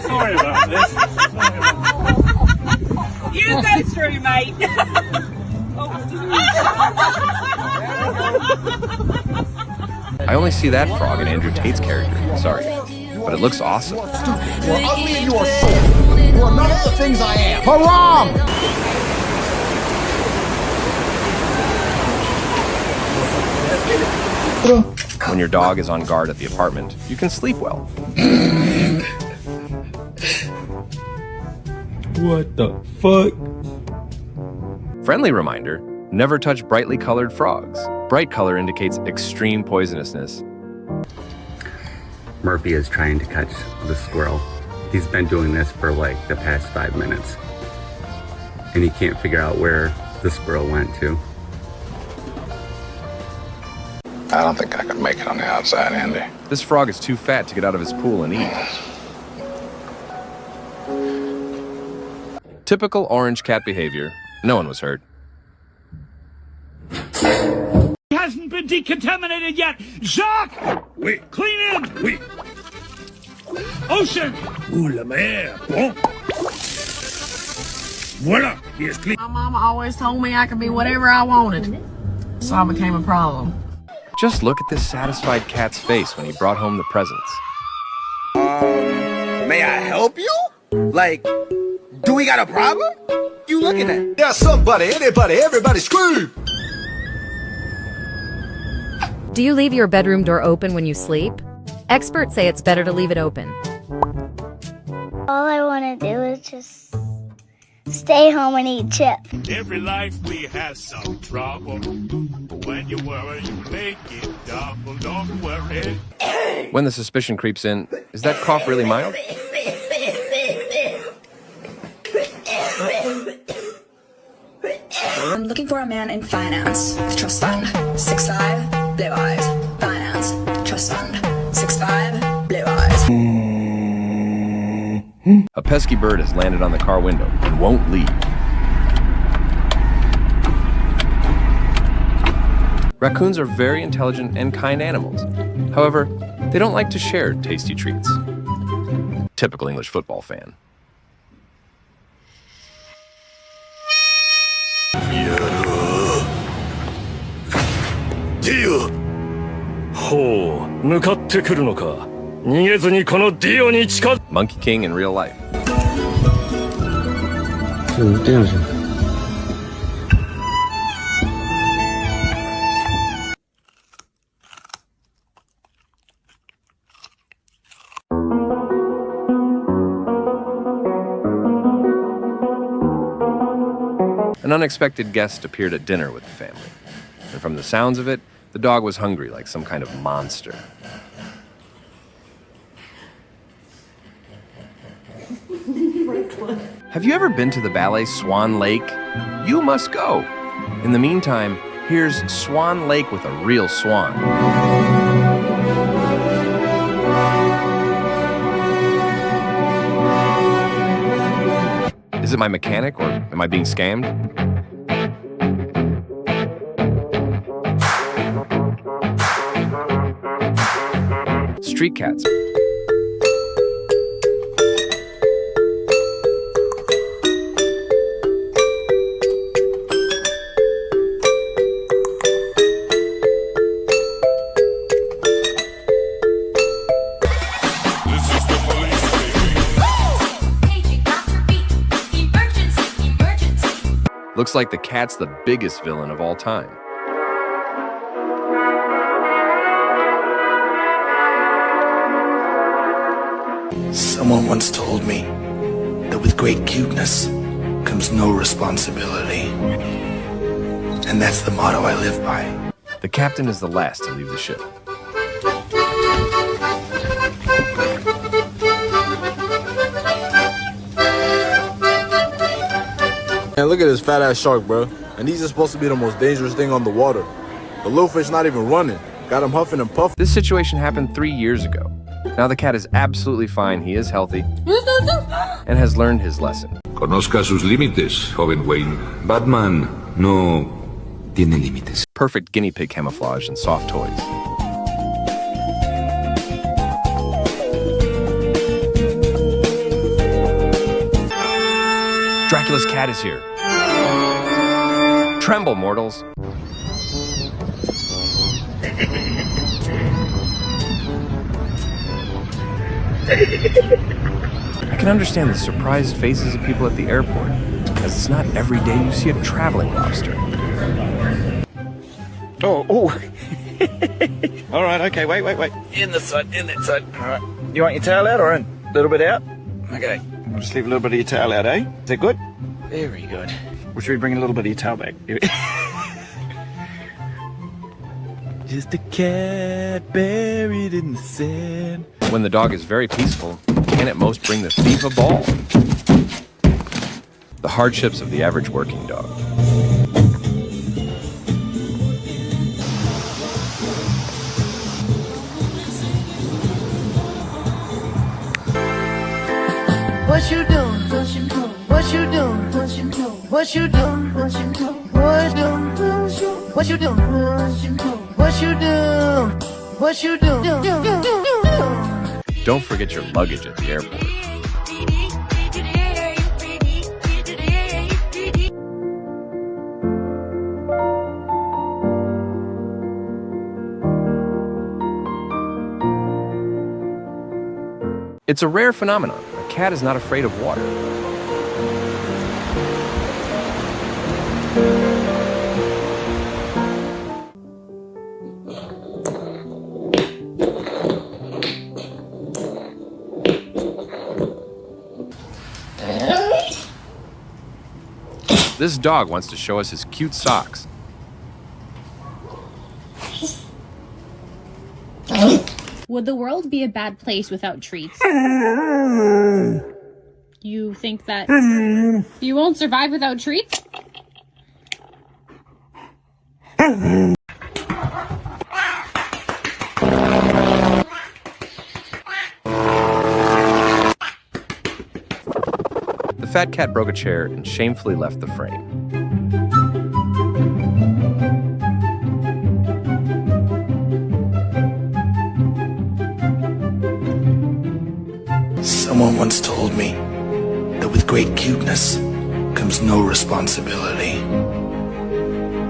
Sorry about this. You go through, mate. I only see that frog in Andrew Tate's character, sorry, but it looks awesome. You are ugly and you are short. You are none of the things I am. Haram! When your dog is on guard at the apartment, you can sleep well. What the fuck? Friendly reminder, never touch brightly colored frogs. Bright color indicates extreme poisonousness. Murphy is trying to catch the squirrel. He's been doing this for like the past 5 minutes. And he can't figure out where the squirrel went to. I don't think I could make it on the outside, Andy. This frog is too fat to get out of his pool and eat. Typical orange cat behavior. No one was hurt. He hasn't been decontaminated yet. Jacques! Oui. Clean in! Oui. Ocean! Ouh, la mer. Bon. Voilà, he is clean. My mama always told me I could be whatever I wanted, so I became a problem. Just look at this satisfied cat's face when he brought home the presents. May I help you? Like, do we got a problem? You looking at? Yeah, somebody, anybody, everybody scream! Do you leave your bedroom door open when you sleep? Experts say it's better to leave it open. All I want to do is just stay home and eat chips. Every life we have some trouble. When you worry, you make it double. Don't worry. When the suspicion creeps in, is that cough really mild? I'm looking for a man in finance, trust fund, 6'5", blue eyes, finance, trust fund, 6'5", blue eyes. A pesky bird has landed on the car window and won't leave. Raccoons are very intelligent and kind animals. However, they don't like to share tasty treats. Typical English football fan. Monkey King in real life. An unexpected guest appeared at dinner with the family. And from the sounds of it, the dog was hungry like some kind of monster. Have you ever been to the ballet Swan Lake? You must go. In the meantime, here's Swan Lake with a real swan. Is it my mechanic, or am I being scammed? Street cats. Looks like the cat's the biggest villain of all time. Someone once told me that with great cuteness comes no responsibility. And that's the motto I live by. The captain is the last to leave the ship. Man, look at this fat ass shark, bro. And these are supposed to be the most dangerous thing on the water. The little fish not even running. Got him huffing and puffing. This situation happened 3 years ago. Now the cat is absolutely fine, he is healthy, and has learned his lesson. Conozca sus límites, joven Wayne. Batman no tiene límites. Perfect guinea pig camouflage and soft toys. headless cat is here. Tremble, mortals. I can understand the surprised faces of people at the airport, as it's not every day you see a traveling lobster. Oh. All right, okay, wait. In the side. All right. You want your tail out or in? A little bit out? Okay. I'll just leave a little bit of your tail out, eh? Is that good? Very good. Or should we bring a little bit of your tail back? Just a cat buried in the sand. When the dog is very peaceful, it can at most bring the thief a ball. The hardships of the average working dog. What you doing? What you doing? What you doing? What you doing? What you doing? What you doing? What you doing? Don't forget your luggage at the airport. It's a rare phenomenon. A cat is not afraid of water. This dog wants to show us his cute socks. Would the world be a bad place without treats? You think that you won't survive without treats? The fat cat broke a chair and shamefully left the frame. Someone once told me that with great cuteness comes no responsibility.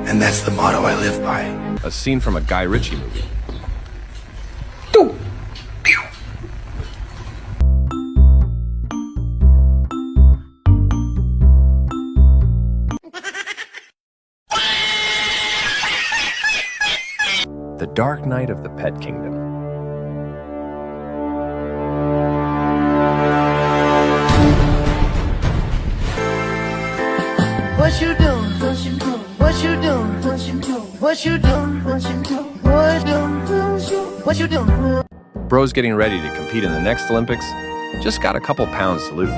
And that's the motto I live by. A scene from a Guy Ritchie movie. The Dark Night of the Pet Kingdom. What you doing? What you doing? What you doing? What you doing? What you doing? Bro's getting ready to compete in the next Olympics. Just got a couple pounds to lose.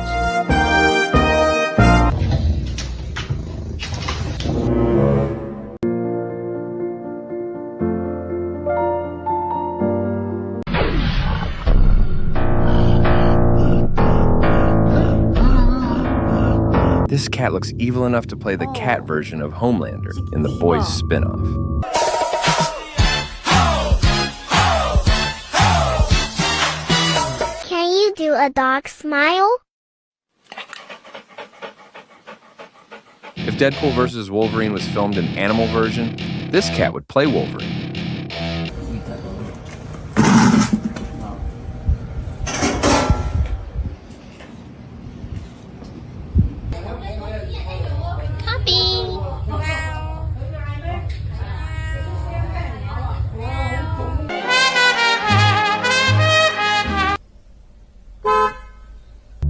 This cat looks evil enough to play the cat version of Homelander in The Boys spin-off. Can you do a dog smile? If Deadpool vs. Wolverine was filmed in animal version, this cat would play Wolverine.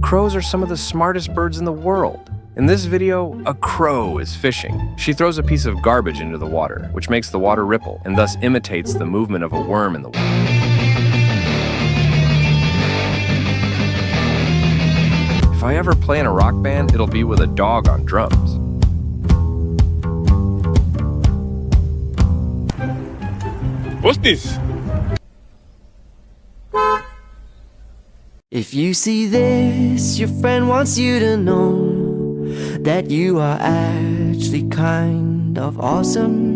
Crows are some of the smartest birds in the world. In this video, a crow is fishing. She throws a piece of garbage into the water, which makes the water ripple, and thus imitates the movement of a worm in the water. If I ever play in a rock band, it'll be with a dog on drums. What's this? If you see this, your friend wants you to know that you are actually kind of awesome.